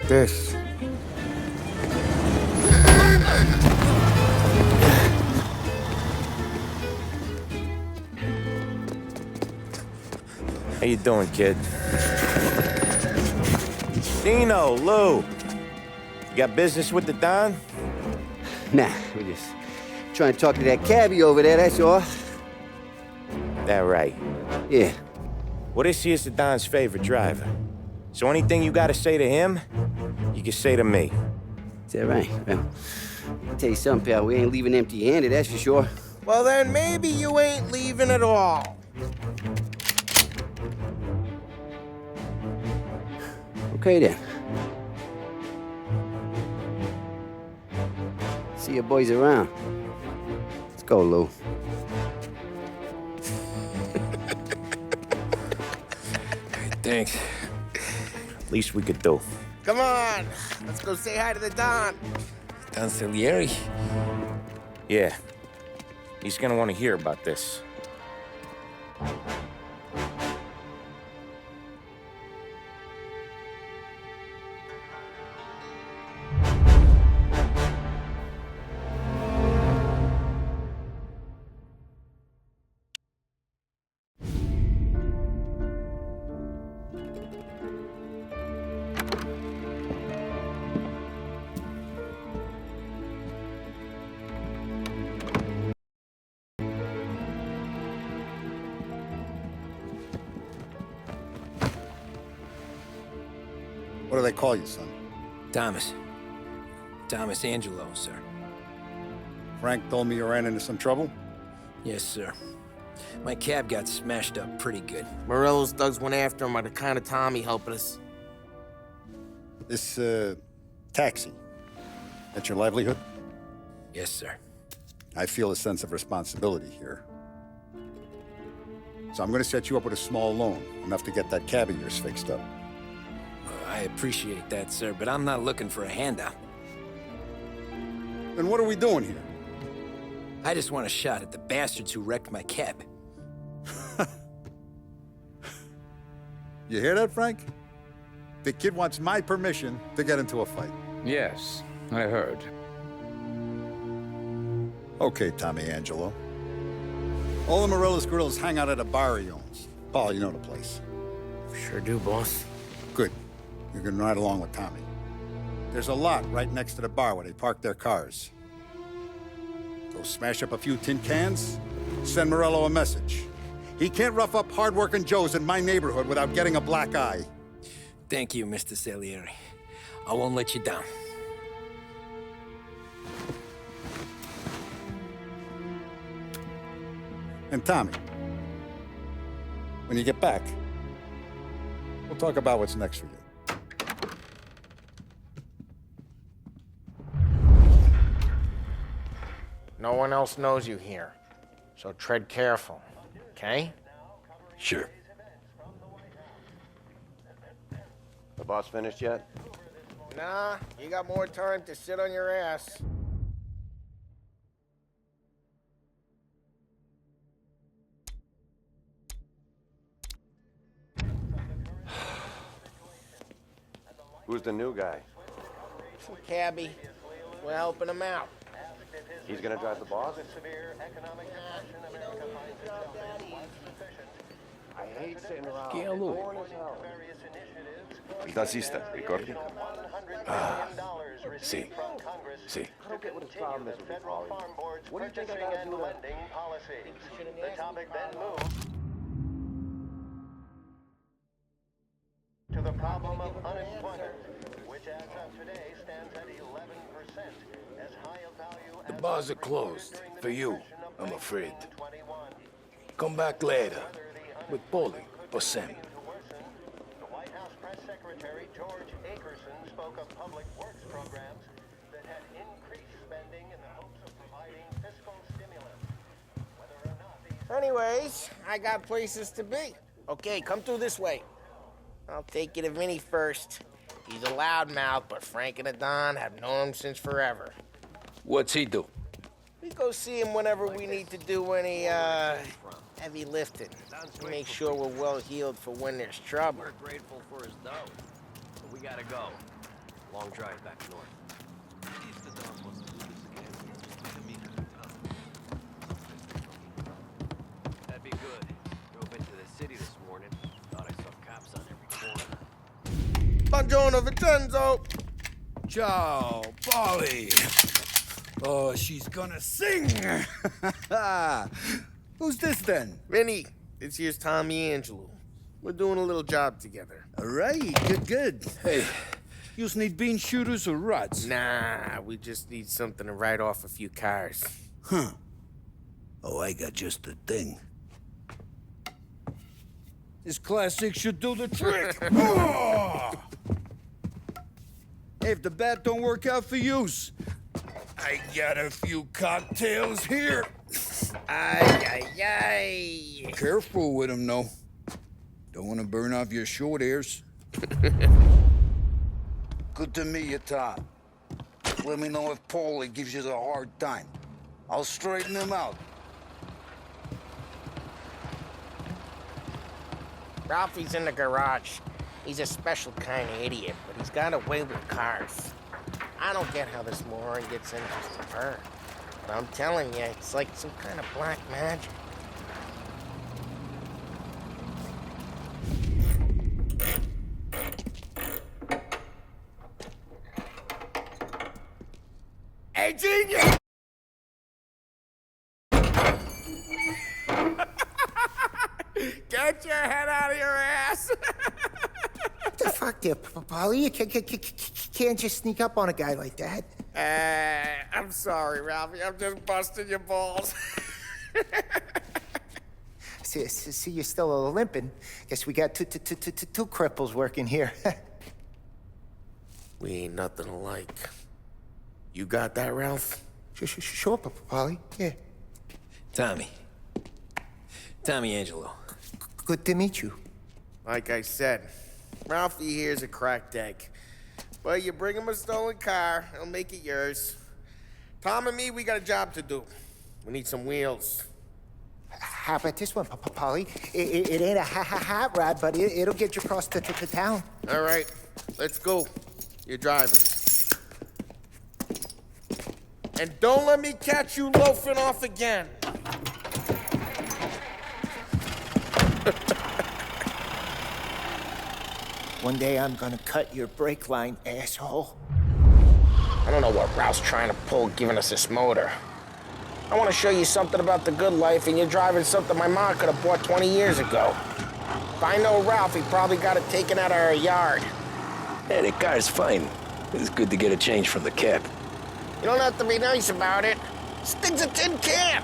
this. How you doing, kid? Dino, Lou. You got business with the Don? Nah, we just trying to talk to that cabbie over there, that's all. That right. Yeah. Well, this here's the Don's favorite driver. So anything you gotta say to him, you can say to me. Is that right? Well, I'll tell you something, pal. We ain't leaving empty-handed, that's for sure. Well, then maybe you ain't leaving at all. Okay, then. See your boys around. Let's go, Lou. Thanks. Least we could do. Come on, let's go say hi to the Don. Don Salieri? Yeah. He's gonna want to hear about this. What do they call you, son? Thomas. Thomas Angelo, sir. Frank told me you ran into some trouble? Yes, sir. My cab got smashed up pretty good. Morello's thugs went after him by the kind of Tommy helping us. This, taxi. That's your livelihood? Yes, sir. I feel a sense of responsibility here. So I'm gonna set you up with a small loan, enough to get that cab of yours fixed up. I appreciate that, sir, but I'm not looking for a handout. Then what are we doing here? I just want a shot at the bastards who wrecked my cab. You hear that, Frank? The kid wants my permission to get into a fight. Yes, I heard. Okay, Tommy Angelo. All the Morello's girls hang out at a bar he owns. Paul, you know the place. Sure do, boss. Good. You can ride along with Tommy. There's a lot right next to the bar where they park their cars. Go smash up a few tin cans, send Morello a message. He can't rough up hard-working Joes in my neighborhood without getting a black eye. Thank you, Mr. Salieri. I won't let you down. And Tommy, when you get back, we'll talk about what's next for you. No one else knows you here, so tread careful, okay? Sure. The boss finished yet? Nah, you got more time to sit on your ass. Who's the new guy? Some cabbie. We're helping him out. He's gonna drive the boss? I hate sitting around. Chi è lui? Il tassista, ricordi? Ah, sì, sì. I don't get what his problem is with you, Paulie. What do you think I gotta do to... The topic then moves to the problem of unemployment, which as of today stands at 11%, as high a value The as bars are closed. For you, I'm afraid. Come back later. With Paulie or Sam. The White House Press Secretary George Akerson spoke of public works programs that had increased spending in the hopes of providing fiscal stimulus. Whether or not these... Anyways, I got places to be. Okay, come through this way. I'll take you to Vinny first. He's a loudmouth, but Frank and the Don have known him since forever. What's he do? We go see him whenever we need to do any, heavy lifting. Make sure we're well healed for when there's trouble. We're grateful for his dough, but we gotta go. Long drive back north. If the dog wants to do this again, we can meet at the top. That'd be good. Drove into the city this morning. Thought I saw cops on every corner. Buongiorno, Vincenzo. Ciao, Polly. Oh, she's gonna sing. Who's this then? Vinny, this here's Tommy Angelo. We're doing a little job together. All right, good. Hey, you need bean shooters or rods? Nah, we just need something to write off a few cars. Huh. Oh, I got just the thing. This classic should do the trick. Oh! Hey, if the bat don't work out for yous, I got a few cocktails here. Ay. Careful with them, though. Don't want to burn off your short hairs. Good to meet you, Tom. Let me know if Paulie gives you the hard time. I'll straighten him out. Ralphie's in the garage. He's a special kind of idiot, but he's got a way with cars. I don't get how this moron gets interested in her. But I'm telling you, it's like some kind of black magic. Hey, genius! Get your head out of your ass! What the fuck there, Polly? You can't just sneak up on a guy like that. I'm sorry, Ralphie. I'm just busting your balls. See, you're still limping. Guess we got two cripples working here. We ain't nothing alike. You got that, Ralph? Sure, Polly. Yeah. Tommy Angelo. Good to meet you. Like I said, Ralphie here's a cracked egg. But you bring him a stolen car, he'll make it yours. Tom and me, we got a job to do. We need some wheels. How about this one, Polly? It ain't a hot rod, but it'll get you across to town. All right, let's go. You're driving. And don't let me catch you loafing off again. One day I'm gonna cut your brake line, asshole. I don't know what Ralph's trying to pull giving us this motor. I want to show you something about the good life, and you're driving something my mom could have bought 20 years ago. If I know Ralph, he probably got it taken out of our yard. Hey, the car's fine. It's good to get a change from the cab. You don't have to be nice about it. This thing's a tin can.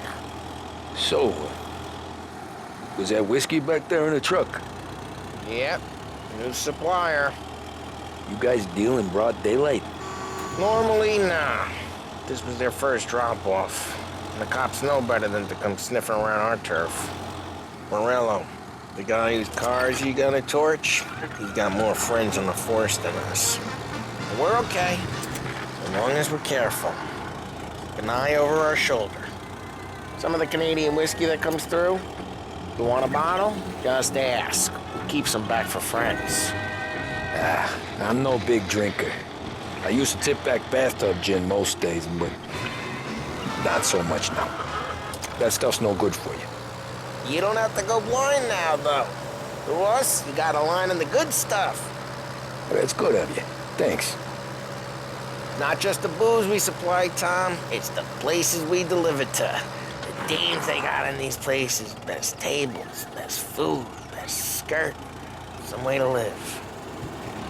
So, was that whiskey back there in the truck? Yep, new supplier. You guys deal in broad daylight? Normally, nah. This was their first drop-off. And the cops know better than to come sniffing around our turf. Morello, the guy whose cars you got a torch, he's got more friends on the force than us. But we're okay, as long as we're careful. An eye over our shoulder. Some of the Canadian whiskey that comes through, you want a bottle? Just ask. We keep some back for friends. I'm no big drinker. I used to tip back bathtub gin most days, but not so much now. That stuff's no good for you. You don't have to go blind now, though. To us, you got a line in the good stuff. That's good of you. Thanks. Not just the booze we supply, Tom. It's the places we deliver to. The dames they got in these places. Best tables, best food, best skirt. Some way to live.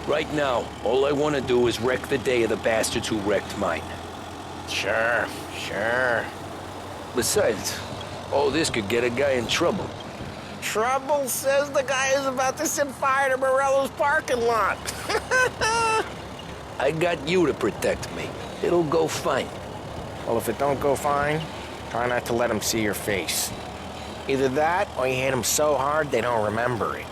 Right now, all I want to do is wreck the day of the bastards who wrecked mine. Sure. Besides, all this could get a guy in trouble. Trouble, says the guy who's about to set fire to Morello's parking lot. I got you to protect me. It'll go fine. Well, if it don't go fine, try not to let them see your face. Either that, or you hit them so hard they don't remember it.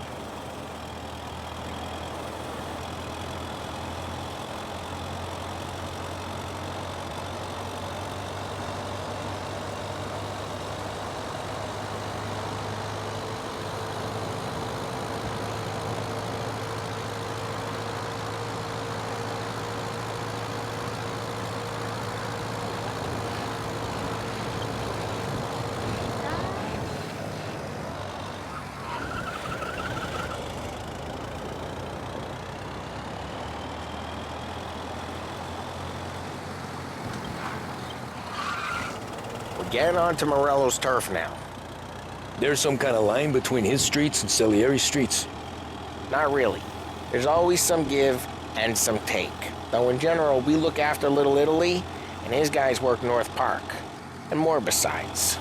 Get onto Morello's turf now. There's some kind of line between his streets and Salieri's streets. Not really. There's always some give and some take. Though in general, we look after Little Italy, and his guys work North Park. And more besides.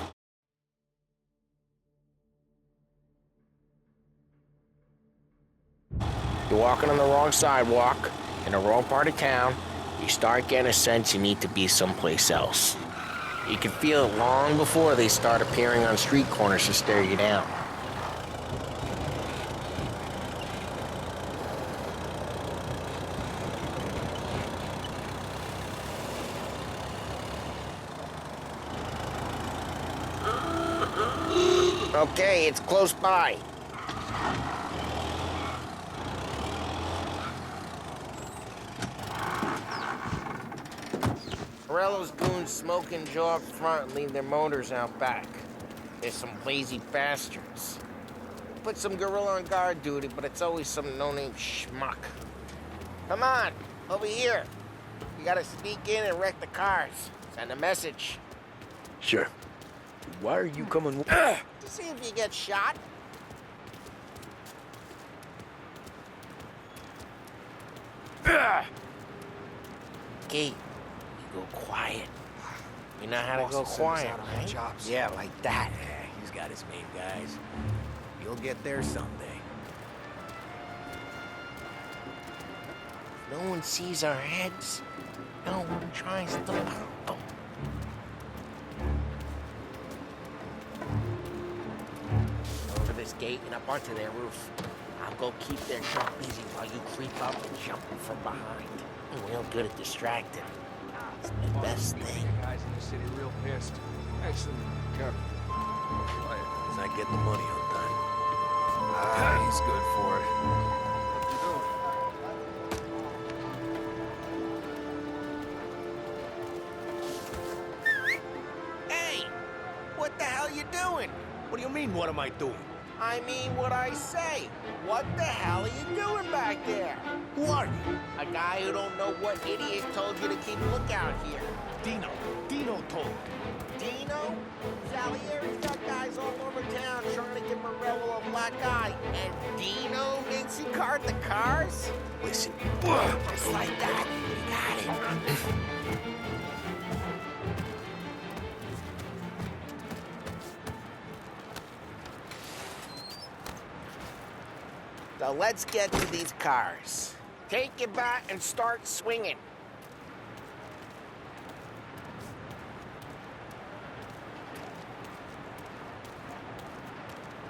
You're walking on the wrong sidewalk, in the wrong part of town, you start getting a sense you need to be someplace else. You can feel it long before they start appearing on street corners to stare you down. Okay, it's close by. Morello's goons smoke and jaw up front and leave their motors out back. There's some lazy bastards. Put some gorilla on guard duty, but it's always some no-name schmuck. Come on, over here. You gotta sneak in and wreck the cars. Send a message. Sure. Why are you coming? To see if you get shot. Okay, you go quiet. You know how to go quiet, right? Yeah, like that. Yeah, he's got his main guys. You'll get there someday. No one sees our heads. No one tries to pop them. Over this gate and up onto their roof. I'll go keep their shop busy while you creep up and jump them from behind. I'm real good at distracting. It's my best thing. Guys in the city real pissed. Excellent, Captain. Quiet, as I get the money on time. Ah, he's good for it. Hey! What the hell you doing? What do you mean, what am I doing? I mean what I say. What the hell are you doing back there? Who are you? A guy who don't know what idiot told you to keep a lookout here. Dino. Dino told. Dino? Salieri's got guys all over town trying to give Morello a black eye. And Dino makes you card the cars? Listen. Just like that. You got it. So let's get to these cars. Take your bat and start swinging.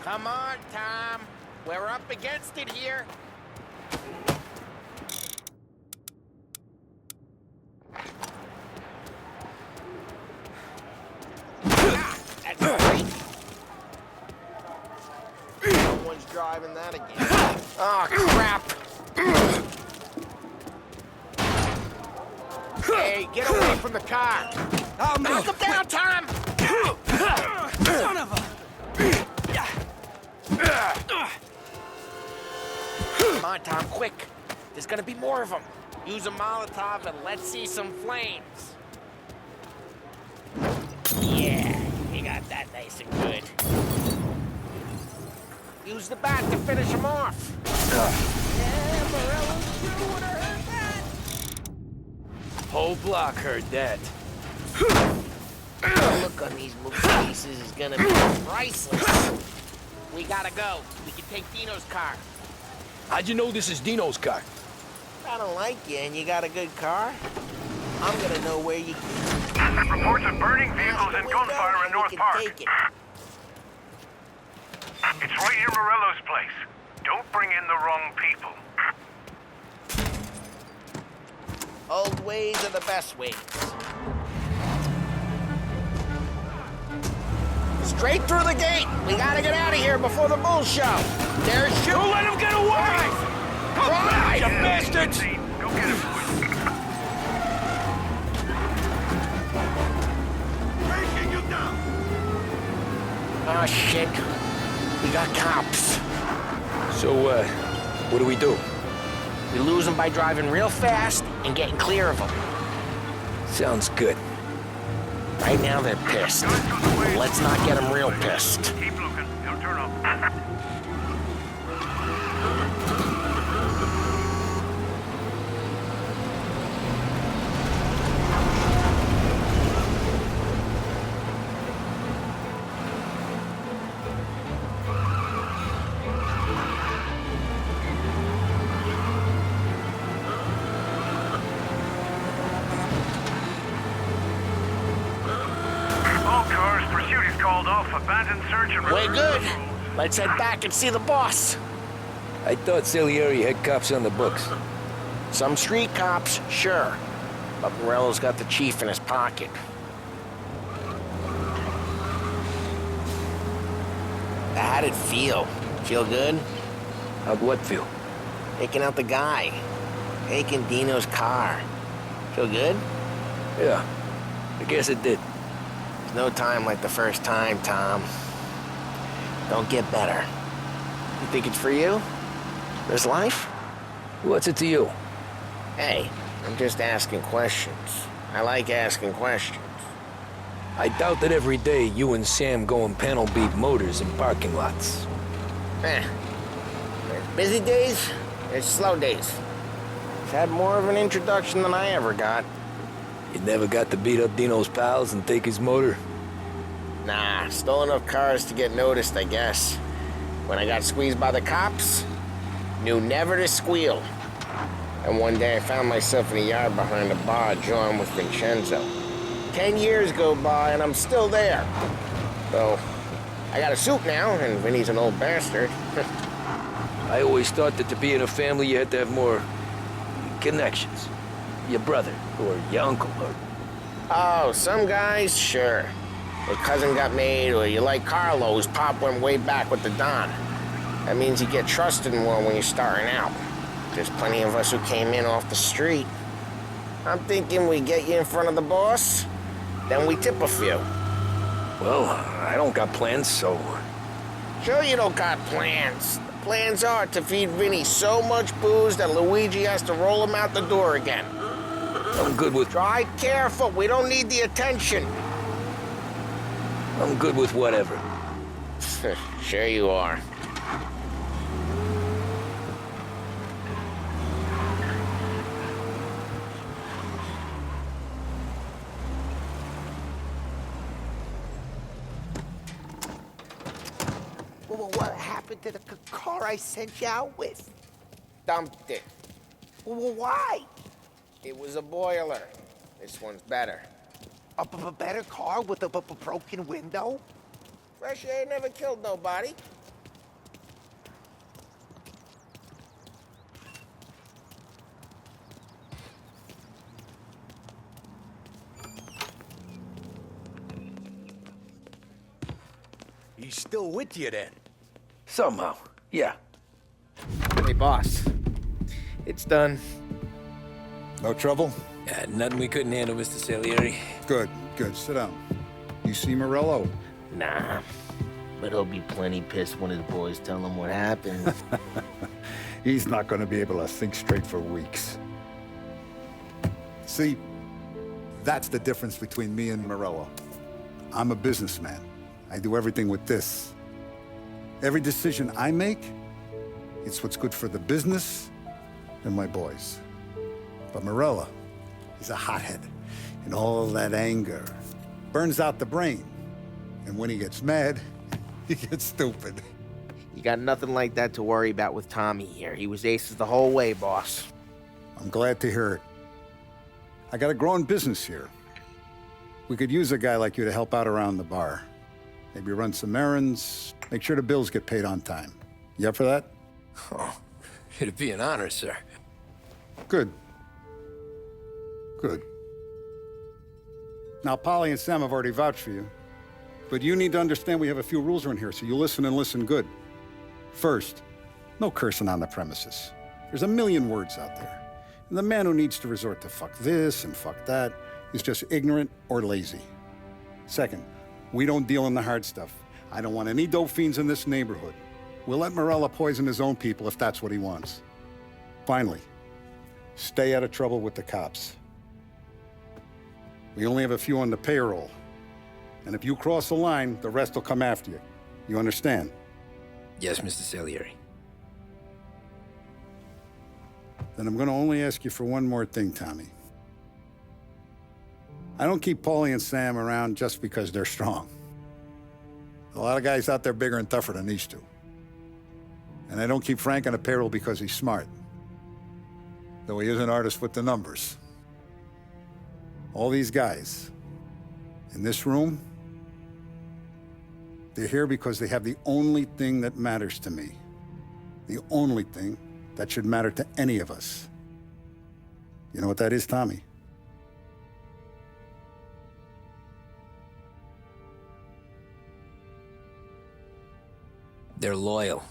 Come on, Tom. We're up against it here. That's great. Someone's driving that again. Oh, crap. Hey, get away from the car. Oh, knock him down, Tom. Son of a... Come on, Tom, quick. There's gonna be more of them. Use a Molotov and let's see some flames. Yeah, you got that nice and good. Use the bat to finish them off. Yeah, Morello's crew would have heard that. Whole block heard that. The look on these movie faces is gonna be priceless. We gotta go. We can take Dino's car. How'd you know this is Dino's car? I don't like you and you got a good car. I'm gonna know where you... Reports of burning vehicles and gunfire in North Park. Take it. It's right near Morello's place. Don't bring in the wrong people. Old ways are the best ways. Straight through the gate. We gotta get out of here before the bulls show. There's shooting. Don't let him get away! Come back, you bastards! Go get him, boys. Breaking you down! Oh, shit. We got cops. So, what do we do? We lose them by driving real fast and getting clear of them. Sounds good. Right now they're pissed. Let's not get them real pissed. Keep looking. He'll turn up. All cars, pursuit is called off. Abandoned search and... We're good. Let's head back and see the boss. I thought Salieri had cops on the books. Some street cops, sure. But Morello's got the chief in his pocket. How'd it feel? Feel good? How'd what feel? Taking out the guy. Taking Dino's car. Feel good? Yeah, I guess it did. There's no time like the first time, Tom. Don't get better. You think it's for you? This life? What's it to you? Hey, I'm just asking questions. I like asking questions. I doubt that every day you and Sam go and panel beat motors in parking lots. There's busy days, there's slow days. He's had more of an introduction than I ever got. You never got to beat up Dino's pals and take his motor? Nah, stole enough cars to get noticed, I guess. When I got squeezed by the cops, knew never to squeal. And one day I found myself in a yard behind a bar drawing with Vincenzo. 10 years go by and I'm still there. So, I got a suit now, and Vinny's an old bastard. I always thought that to be in a family you had to have more connections. Your brother, or your uncle, or... Oh, some guys, sure. Your cousin got made, or you like Carlos, Pop went way back with the Don. That means you get trusted more when you're starting out. There's plenty of us who came in off the street. I'm thinking we get you in front of the boss, then we tip a few. Well, I don't got plans, so... Sure you don't got plans. The plans are to feed Vinny so much booze that Luigi has to roll him out the door again. I'm good with... Try careful, we don't need the attention. I'm good with whatever. Sure you are. Well, what happened to the car I sent you out with? Dumped it. Well, why? It was a boiler. This one's better. A better car with a broken window? Fresh air never killed nobody. He's still with you then? Somehow, yeah. Hey, boss. It's done. No trouble? Yeah, nothing we couldn't handle, Mr. Salieri. Good, good. Sit down. You see Morello? Nah, but he'll be plenty pissed when his boys tell him what happened. He's not going to be able to think straight for weeks. See, that's the difference between me and Morello. I'm a businessman. I do everything with this. Every decision I make, it's what's good for the business and my boys. But Morello, he's a hothead, and all that anger burns out the brain. And when he gets mad, he gets stupid. You got nothing like that to worry about with Tommy here. He was aces the whole way, boss. I'm glad to hear it. I got a growing business here. We could use a guy like you to help out around the bar. Maybe run some errands, make sure the bills get paid on time. You up for that? Oh, it'd be an honor, sir. Good. Good. Now, Polly and Sam have already vouched for you. But you need to understand we have a few rules around here, so you listen and listen good. First, no cursing on the premises. There's a million words out there. And the man who needs to resort to fuck this and fuck that is just ignorant or lazy. Second, we don't deal in the hard stuff. I don't want any dope fiends in this neighborhood. We'll let Morello poison his own people if that's what he wants. Finally, stay out of trouble with the cops. We only have a few on the payroll, And if you cross the line, the rest will come after you. You understand? Yes, Mr. Salieri. Then I'm gonna only ask you for one more thing, Tommy. I don't keep Paulie and Sam around just because they're strong. A lot of guys out there bigger and tougher than these two. And I don't keep Frank on the payroll because he's smart. Though he is an artist with the numbers. All these guys in this room, they're here because they have the only thing that matters to me. The only thing that should matter to any of us. You know what that is, Tommy? They're loyal.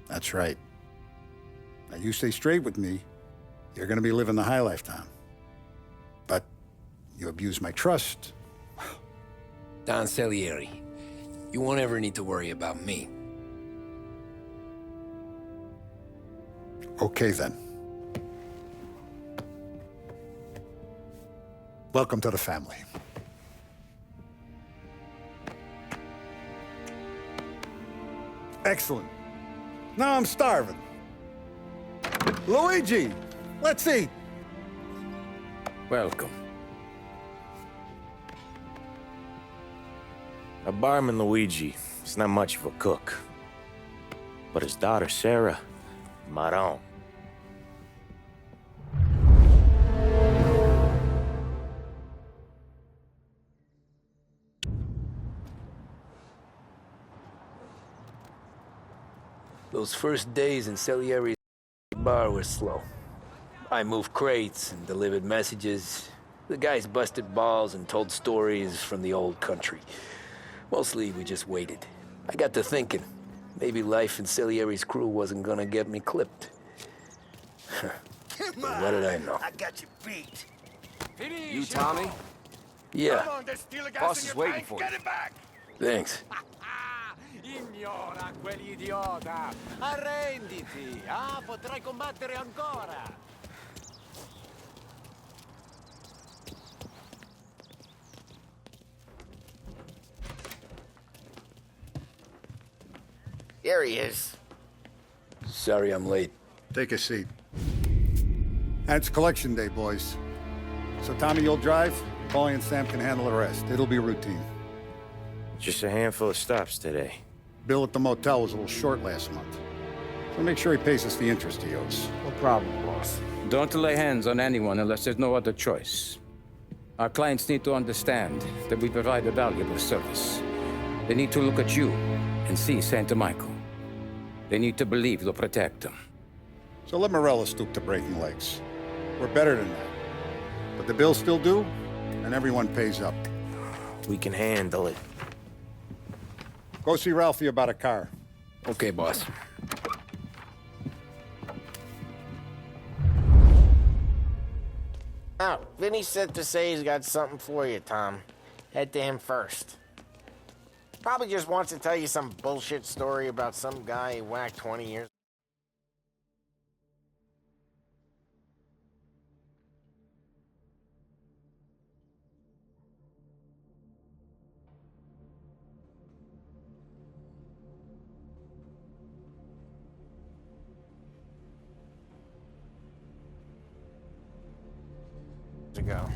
That's right. Now, you stay straight with me, you're gonna be living the high life, Tom. But you abuse my trust. Don Salieri, you won't ever need to worry about me. Okay, then. Welcome to the family. Excellent. Now I'm starving. Luigi, let's eat. Welcome. Our barman Luigi is not much of a cook. But his daughter Sarah, Maron. Those first days in Salieri's bar were slow. I moved crates and delivered messages. The guys busted balls and told stories from the old country. Mostly, we just waited. I got to thinking, maybe life in Salieri's crew wasn't gonna get me clipped. What did I know? I got you beat. You, Tommy? Yeah, Boss is waiting for you. Get it back. thanks. Ignora quell'idiota! Arrenditi! Ah, potrai combattere ancora! Here he is. Sorry I'm late. Take a seat. And it's collection day, boys. So Tommy, you'll drive. Paulie and Sam can handle the rest. It'll be routine. Just a handful of stops today. Bill at the motel was a little short last month. So make sure he pays us the interest he owes. No problem, boss. Don't lay hands on anyone unless there's no other choice. Our clients need to understand that we provide a valuable service. They need to look at you and see Santa Michael. They need to believe you'll protect them. So let Morella stoop to breaking legs. We're better than that. But the bill's still due, and everyone pays up. We can handle it. Go see Ralphie about a car. Okay, boss. Oh, Vinny said to say he's got something for you, Tom. Head to him first. Probably just wants to tell you some bullshit story about some guy he whacked 20 years. Ago.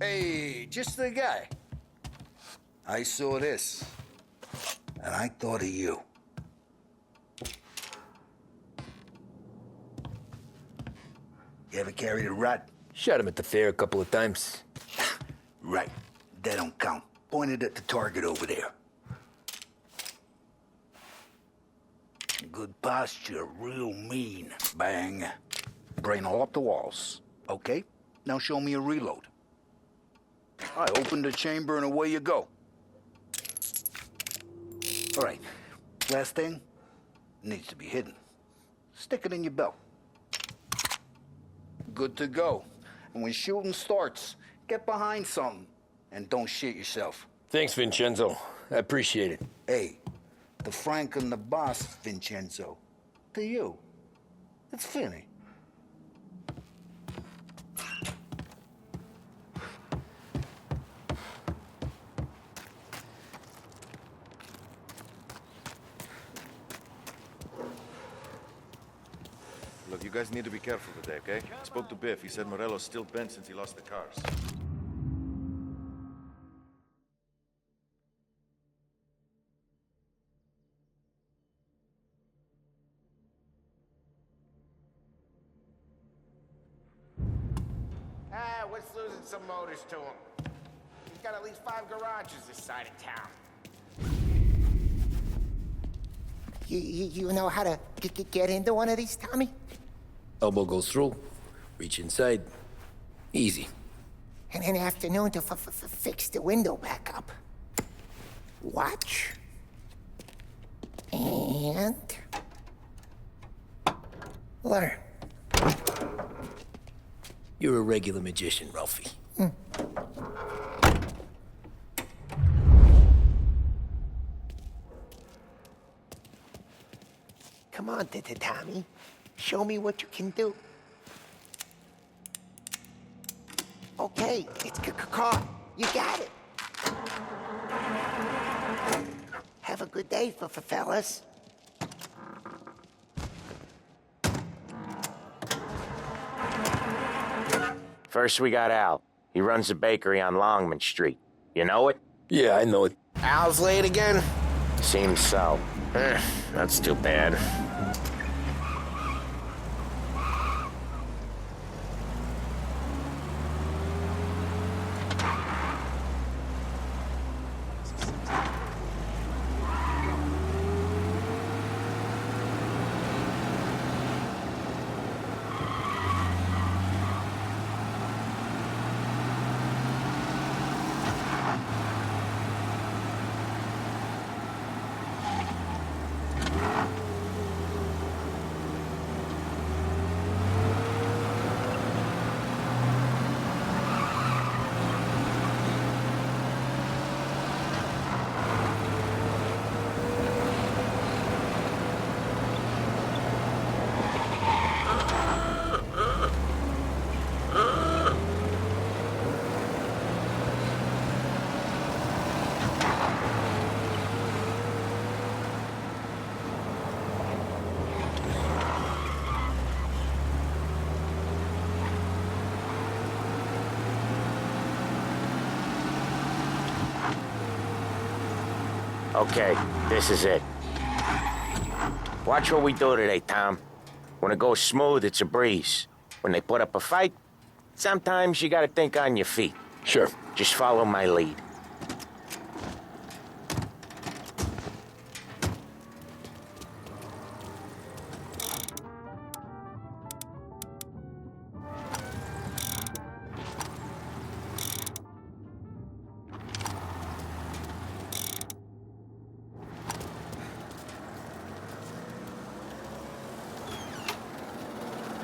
Hey, just the guy. I saw this, and I thought of you. You ever carried a rat? Shot him at the fair a couple of times. Right. That don't count. Pointed at the target over there. Good posture, real mean. Bang. Brain all up the walls. Okay, now show me a reload. I opened the chamber and away you go. All right, last thing, needs to be hidden. Stick it in your belt. Good to go. And when shooting starts, get behind something. And don't shit yourself. Thanks, Vincenzo. I appreciate it. Hey, the Frank and the boss, Vincenzo. To you, it's Finny. Look, you guys need to be careful today, okay? I spoke to Biff. He said Morello's still bent since he lost the cars. What's losing some motors to him? He's got at least 5 garages this side of town. You know how to get into one of these, Tommy? Elbow goes through, reach inside. Easy. And an afternoon to fix the window back up. Watch. And... learn. You're a regular magician, Ralphie. Come on, Tommy. Show me what you can do. Okay, it's caught. You got it. Have a good day, fellas. First, we got Al. He runs a bakery on Longman Street. You know it? Yeah, I know it. Al's late again? Seems so. That's too bad. Okay, this is it. Watch what we do today, Tom. When it goes smooth, it's a breeze. When they put up a fight, sometimes you gotta think on your feet. Sure. Just follow my lead.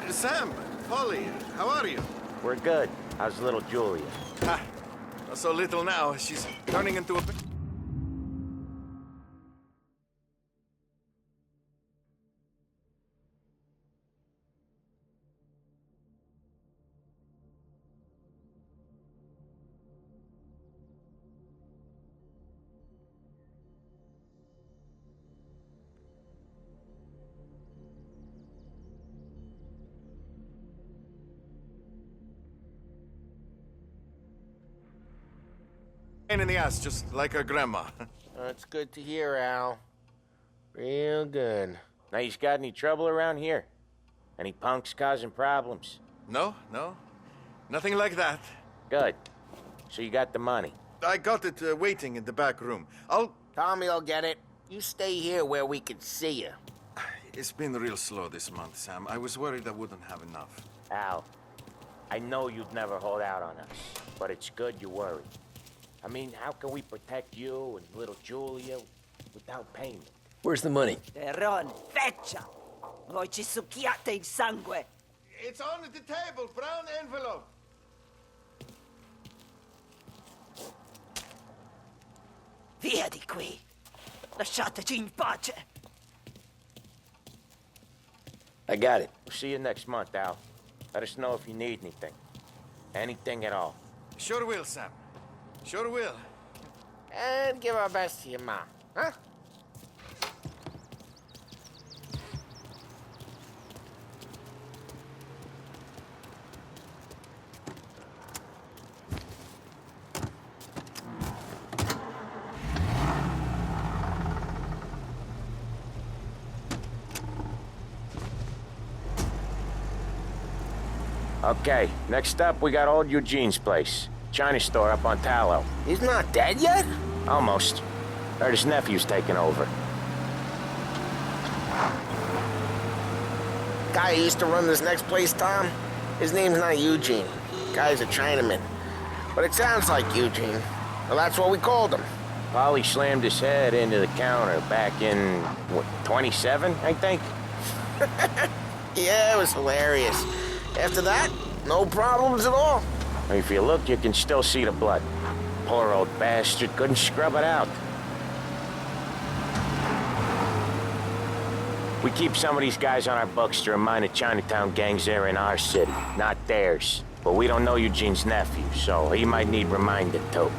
Sam, Polly, how are you? We're good. How's little Julia? Ha! Not so little now. She's turning into a... pain in the ass, just like her grandma. That's good to hear, Al. Real good. Now, you got any trouble around here? Any punks causing problems? No, no. Nothing like that. Good. So you got the money? I got it waiting in the back room. Tommy'll get it. You stay here where we can see you. It's been real slow this month, Sam. I was worried I wouldn't have enough. Al, I know you'd never hold out on us, but it's good you worry. I mean, how can we protect you and little Julia without payment? Where's the money? Teron, feccia! Voi ci succhiate il sangue! It's on the table, brown envelope. Via di qui! Lasciateci in pace. I got it. We'll see you next month, Al. Let us know if you need anything. Anything at all. Sure will, Sam. Sure will. And give our best to your mom, huh? Okay, next up, we got old Eugene's place. China store up on Tallow. He's not dead yet? Almost. Heard his nephew's taking over. Guy who used to run this next place, Tom? His name's not Eugene. Guy's a Chinaman. But it sounds like Eugene. Well, that's what we called him. Polly slammed his head into the counter back in, what, 27, I think? Yeah, it was hilarious. After that, no problems at all. If you look, you can still see the blood. Poor old bastard couldn't scrub it out. We keep some of these guys on our books to remind the Chinatown gangs they're in our city, not theirs. But we don't know Eugene's nephew, so he might need reminding too.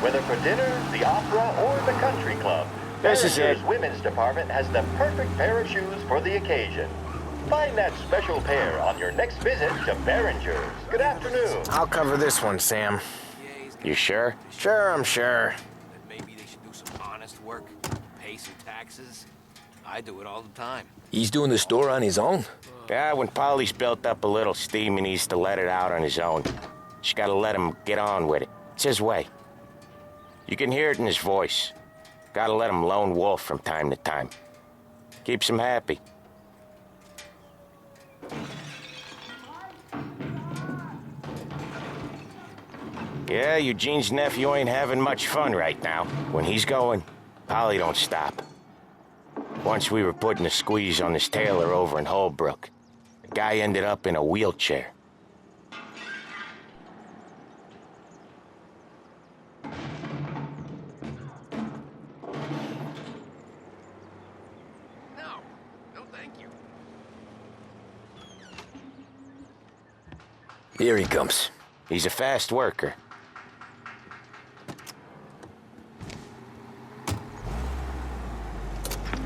Whether for dinner, the opera, or the country club, This is Behringer's it. Women's Department has the perfect pair of shoes for the occasion. Find that special pair on your next visit to Behringer's. Good afternoon. I'll cover this one, Sam. You sure? Sure, I'm sure. Maybe they should do some honest work, pay some taxes. I do it all the time. He's doing the store on his own? Yeah, when Polly's built up a little steam, he needs to let it out on his own. Just gotta let him get on with it. It's his way. You can hear it in his voice. Gotta let him lone wolf from time to time. Keeps him happy. Yeah, Eugene's nephew ain't having much fun right now. When he's going, Polly don't stop. Once we were putting a squeeze on this tailor over in Holbrook. The guy ended up in a wheelchair. No, thank you. Here he comes. He's a fast worker.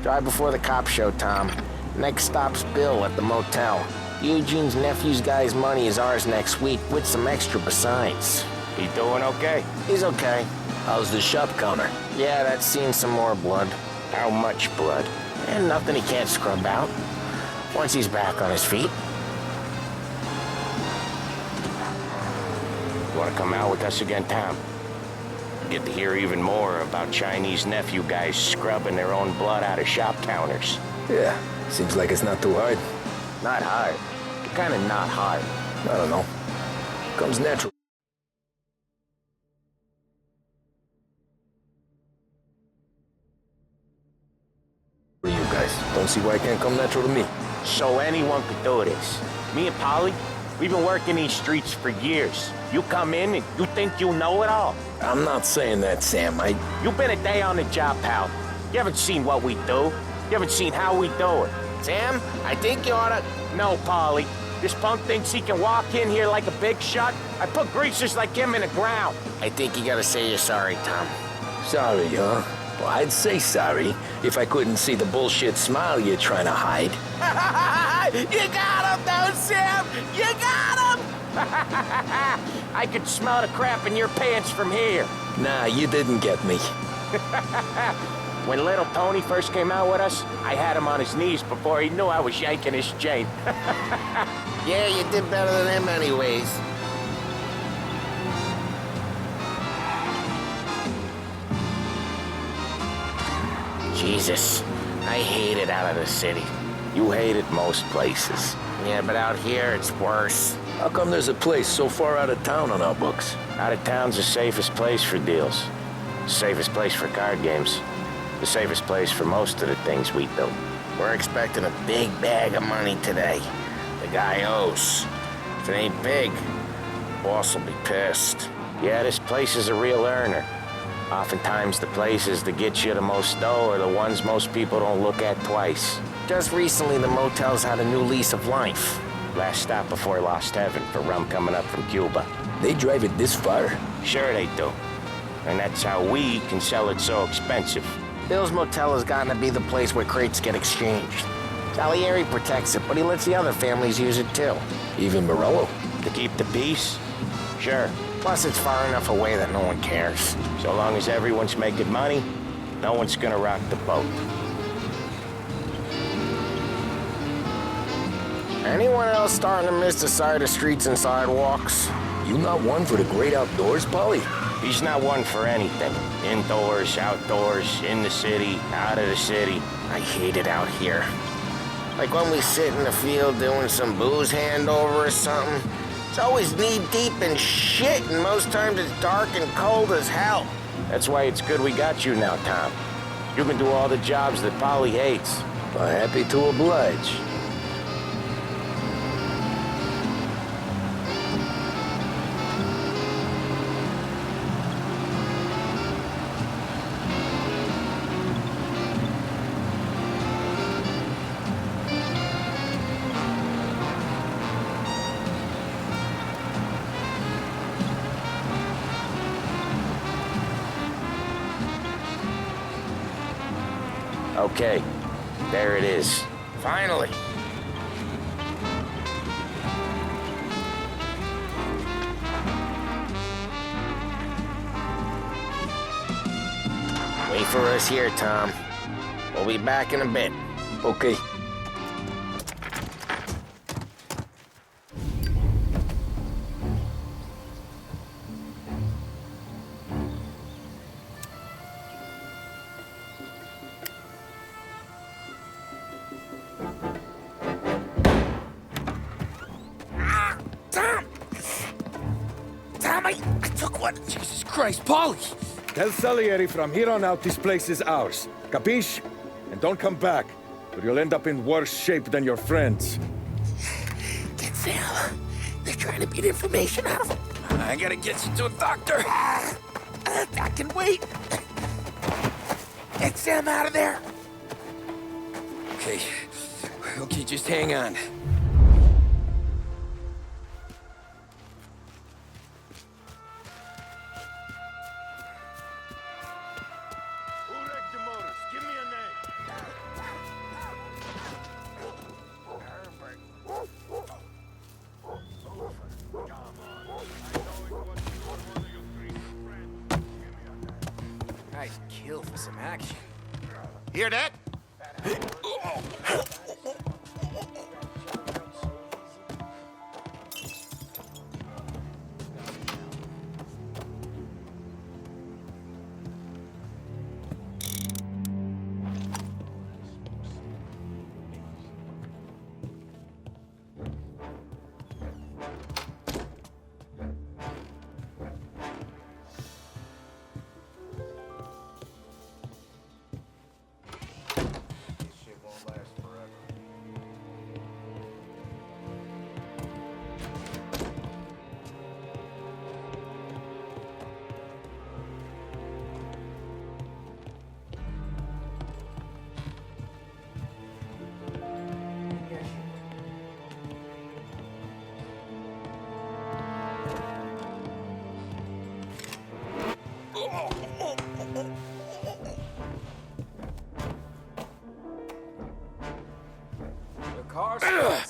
Drive before the cops show, Tom. Next stop's Bill at the motel. Eugene's nephew's guy's money is ours next week, with some extra besides. He doing okay? He's okay. How's the shop counter? Yeah, that's seen some more blood. How much blood? And nothing he can't scrub out. Once he's back on his feet. You wanna come out with us again, Tom? Get to hear even more about Chinese nephew guys scrubbing their own blood out of shop counters. Yeah, seems like it's not too hard. Not hard. Kinda not hard. I don't know. Comes natural. For you guys, don't see why it can't come natural to me. So anyone could do this. Me and Polly, We've been working these streets for years. You come in and you think you know it all. I'm not saying that, Sam. You've been a day on the job, pal. You haven't seen what we do. You haven't seen how we do it. Sam, I think you oughta... No, Paulie. This punk thinks he can walk in here like a big shot. I put greasers like him in the ground. I think you gotta say you're sorry, Tom. Sorry, huh? Well, I'd say sorry if I couldn't see the bullshit smile you're trying to hide. You got him, though, Sam! You got him! I could smell the crap in your pants from here. Nah, you didn't get me. When little Tony first came out with us, I had him on his knees before he knew I was yanking his chain. Yeah, you did better than him anyways. Jesus, I hate it out of the city. You hate it most places. Yeah, but out here, it's worse. How come there's a place so far out of town on our books? Out of town's the safest place for deals. Safest place for card games. The safest place for most of the things we do. We're expecting a big bag of money today. The guy owes. If it ain't big, boss will be pissed. Yeah, this place is a real earner. Oftentimes the places that get you the most dough are the ones most people don't look at twice. Just recently, the motel's had a new lease of life. Last stop before Lost Heaven for rum coming up from Cuba. They drive it this far? Sure they do. And that's how we can sell it so expensive. Bill's Motel has gotten to be the place where crates get exchanged. Salieri protects it, but he lets the other families use it too. Even Morello? To keep the peace? Sure. Plus, it's far enough away that no one cares. So long as everyone's making money, no one's gonna rock the boat. Anyone else starting to miss the sight of streets and sidewalks? You not one for the great outdoors, Paulie? He's not one for anything. Indoors, outdoors, in the city, out of the city. I hate it out here. Like when we sit in the field doing some booze handover or something. It's always knee-deep in shit, and most times it's dark and cold as hell. That's why it's good we got you now, Tom. You can do all the jobs that Paulie hates. Well, happy to oblige. Okay, there it is. Finally. Wait for us here, Tom. We'll be back in a bit. Okay. I took one. Jesus Christ, Paulie! Tell Salieri from here on out this place is ours. Capiche? And don't come back, or you'll end up in worse shape than your friends. Get Sam. They're trying to beat information out of him. I gotta get you to a doctor. I can wait. Get Sam out of there. Okay. Okay, just hang on. I'd kill for some action. Hear that?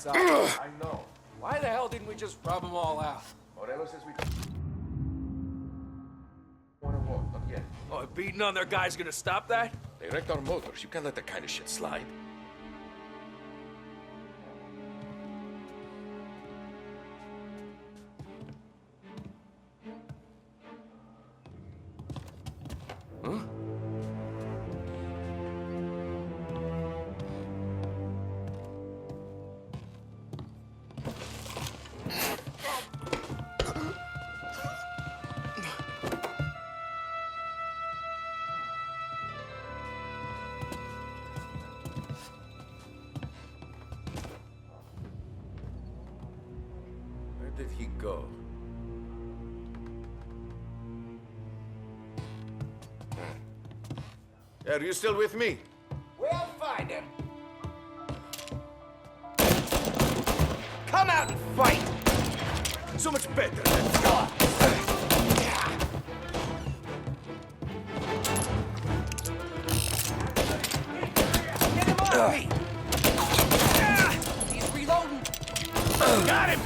inside. I know. Why the hell didn't we just rub them all out? Morello says we... Wanna walk, not yet. Oh, beating on their guys gonna stop that? They wrecked our motors. You can't let that kind of shit slide. Huh? Where did he go? Are you still with me? We'll find him. Come out and fight. So much better. Let's go. Get him on me. He's reloading. Got him!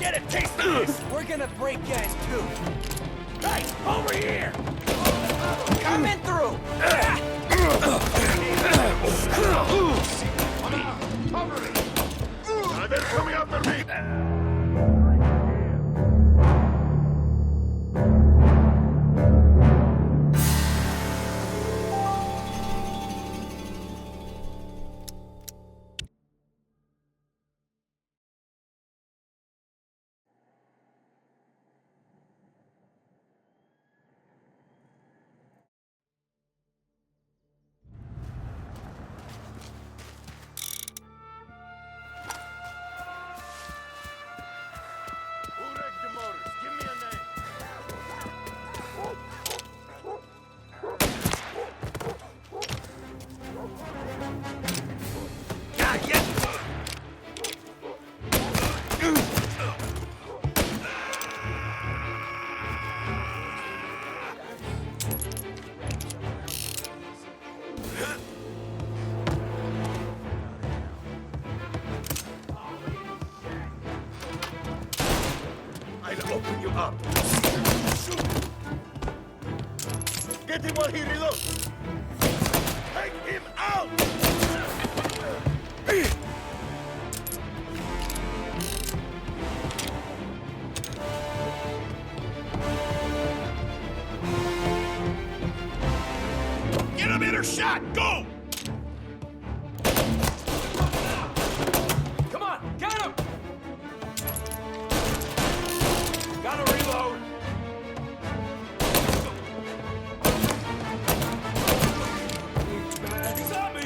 Get a taste of this! We're gonna break in too. Hey, over here! Coming through. Cover me! They're coming after me! I'll open you up. Shoot! Get him while he reloads. Take him out! Get a better shot! Go! Come on, get him! Gotta reload! He's on me!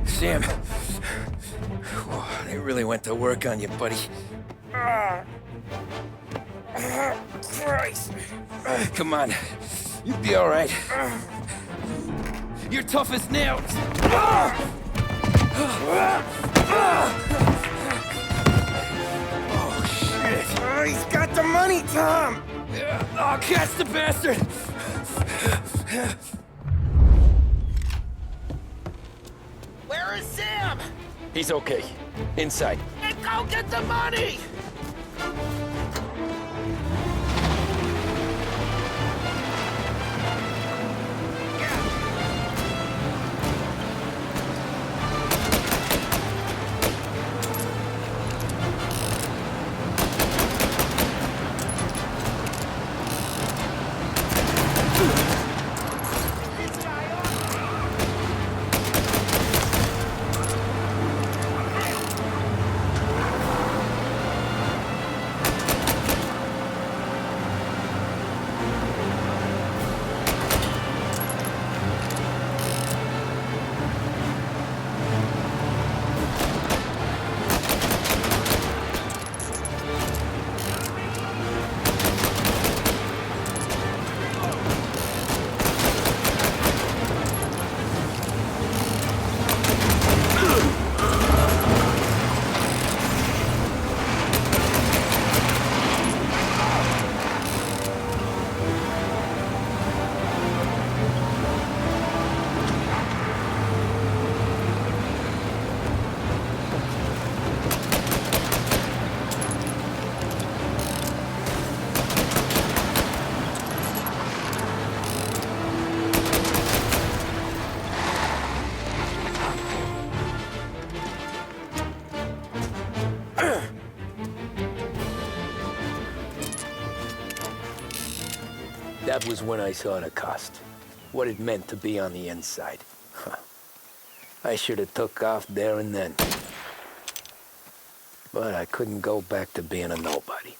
Sam, they really went to work on you, buddy. Christ. Come on. You'll be all right. You're tough as nails. Oh, shit. He's got the money, Tom. Oh, catch the bastard. Where is Sam? He's okay. Inside. And go get the money! That was when I saw the cost. What it meant to be on the inside. Huh. I should have took off there and then. But I couldn't go back to being a nobody.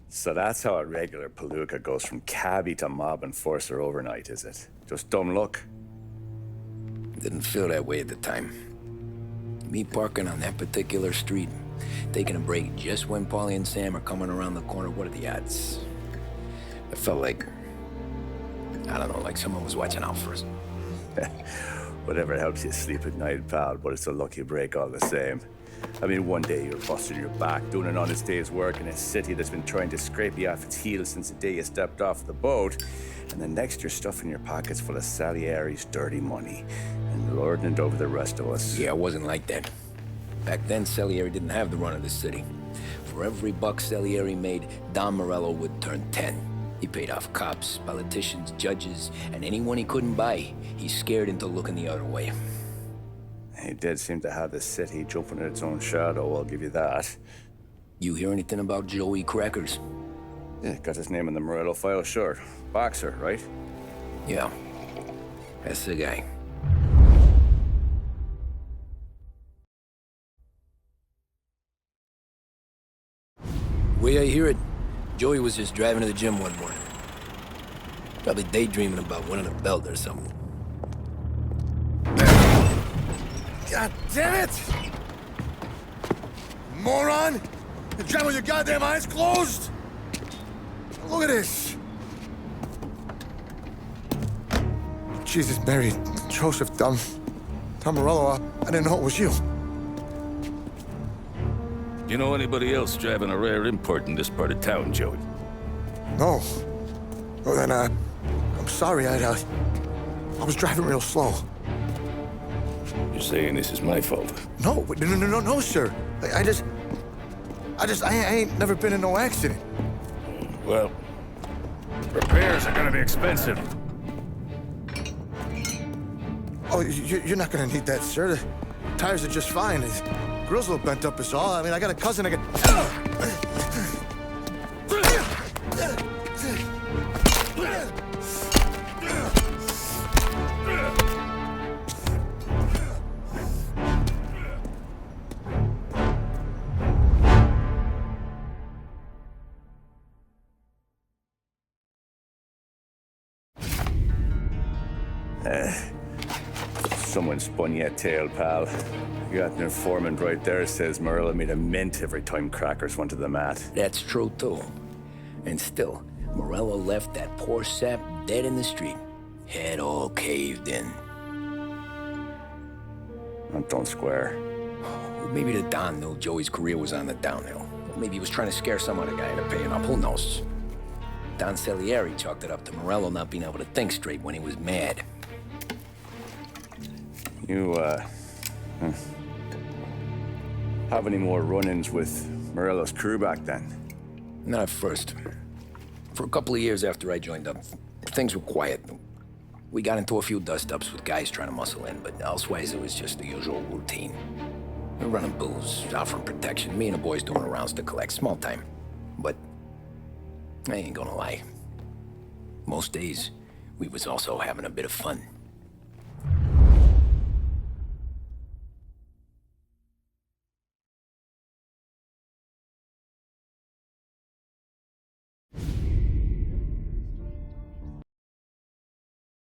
So that's how a regular palooka goes from cabbie to mob enforcer overnight, is it? Just dumb luck? Didn't feel that way at the time. Me parking on that particular street, taking a break just when Paulie and Sam are coming around the corner, what are the odds? I felt like, I don't know, like someone was watching out for us. Whatever helps you sleep at night, pal, but it's a lucky break all the same. I mean, one day you're busting your back, doing an honest day's work in a city that's been trying to scrape you off its heels since the day you stepped off the boat, and the next you're stuffing your pockets full of Salieri's dirty money and lording it over the rest of us. Yeah, it wasn't like that. Back then, Salieri didn't have the run of the city. For every buck Salieri made, Don Morello would turn 10. He paid off cops, politicians, judges, and anyone he couldn't buy, he scared into looking the other way. He did seem to have the city jumping at its own shadow, I'll give you that. You hear anything about Joey Crackers? Yeah, got his name in the Morello file, sure. Boxer, right? Yeah, that's the guy. Way I hear it, Joey was just driving to the gym one morning. Probably daydreaming about winning a belt or something. God damn it! Moron! You're driving with your goddamn eyes closed? Look at this! Jesus, Mary, Joseph, Tom Morello, I didn't know it was you. You know anybody else driving a rare import in this part of town, Joey? No. Well, then, I'm sorry, I was driving real slow. You're saying this is my fault? No, sir. I ain't never been in no accident. Well, repairs are gonna be expensive. Oh, you're not gonna need that, sir. The tires are just fine. The grill's a little bent up is all. I mean, I got a cousin I Someone spun you a tale, pal. You got an informant right there says Morello made a mint every time Crackers went to the mat. That's true, too. And still, Morello left that poor sap dead in the street. Head all caved in. Don't square. Well, maybe the Don knew Joey's career was on the downhill. Maybe he was trying to scare some other guy into paying up. Who knows? Don Salieri chalked it up to Morello not being able to think straight when he was mad. You, have any more run-ins with Morello's crew back then? Not at first. For a couple of years after I joined up, things were quiet. We got into a few dust-ups with guys trying to muscle in, but elsewise it was just the usual routine. We're running booze, offering protection, me and the boys doing rounds to collect, small time. But I ain't gonna lie. Most days, we was also having a bit of fun.